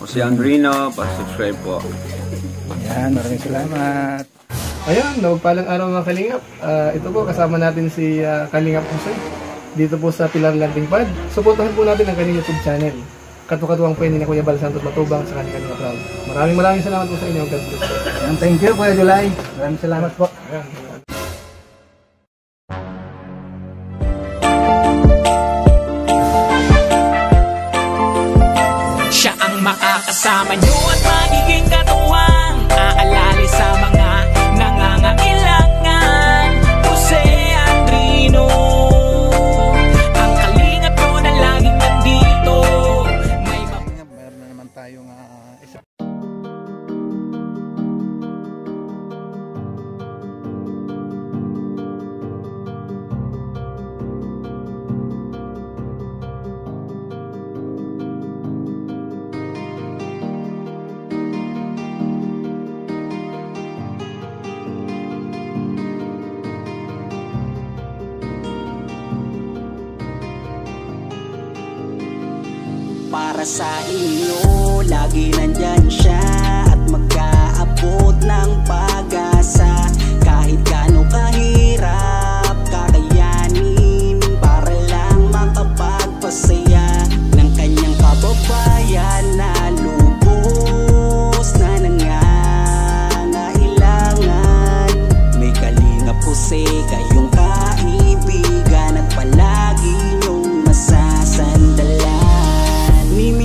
Si Andrino, pa-subscribe po. Yan, maraming salamat. Ayun, palang araw mga Kalingap. Ito po, kasama natin si Kalingap Jose dito po sa Pilar Landing Pad. Suportahan po natin ang kanyang YouTube channel. Katukatuwang po ni na Kuya Bal Santos Matubang sa kanyang proud. Maraming salamat po sa inyo. God bless. Thank you, Kuya July. Maraming salamat po. Ayan. Siya ang makakasama nyo at magiging katuwang aalali sa mga nangangailangan. Jose Andrino, ang kalingap ko na laging nandito. Mayroon na naman tayong isa. Para sa inyo, lagi nandyan siya at mag-aabot ng pag-asa. Kahit gaano kahirap, kakayanin para lang makapagpasaya ng kanyang kababayan na lubos na nangangailangan. May Kalingap Jose, kayong kaibigan at palagi niyong masasandalan.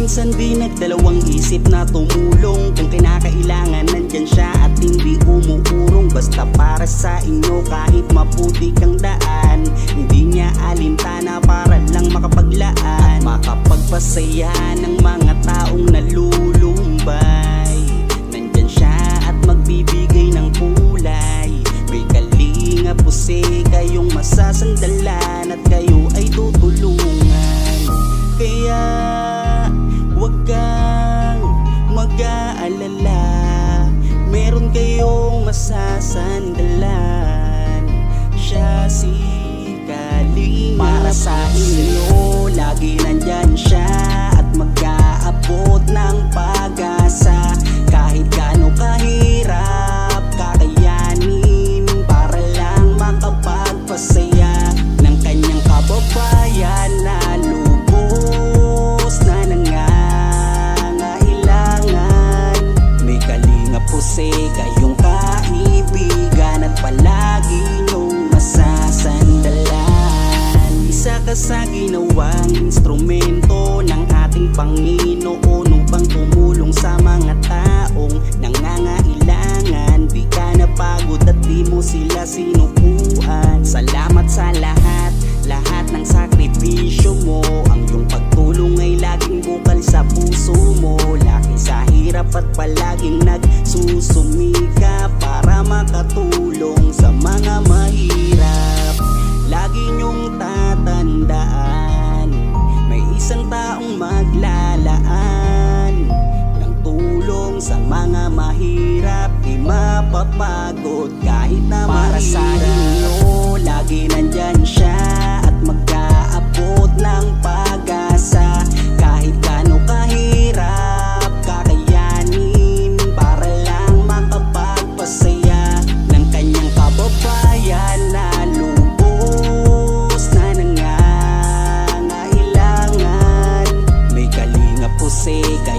Minsan di nagdalawang isip na tumulong. Kung kinakailangan nandyan siya at hindi umuurong. Basta para sa inyo kahit maputi kang daan, hindi niya alintana para lang makapaglaan, makapagpasaya ng mga taong nalulumbay. Nandyan siya at magbibigay ng kulay. May Kalingap Jose, kayong masasandalan at kayo ay tutulungan. Kaya huwag kang mag-aalala, meron kayong masasandalan. Siya si Kalingap. Para sa inyo, lagi nandyan siya at mag-aabot ng pag-asa. Kahit gaano kahirap, kakayanin para lang makapagpasaya ng kanyang kababayan na lubos na nangangailangan. May Kalingap Jose, kayong kaibigan at palagi niyong masasandalan. Isa ka sa ginawang instrumento ng ating Panginoon upang tumulong sa mga taong nangangailangan. Di ka napagod at di mo sila sinukuan. Salamat sa lahat ng sakripisyo mo. Ang iyong pagtulong ay laging bukal sa puso mo. Laki sa hirap at palaging nagsusumika para makatulong sa mga mahirap. Lagi niyong tatandaan, may isang taong maglalaan ng tulong sa mga mahirap. Di mapapagod kahit na para mahirap. Sa inyo, lagi nandyan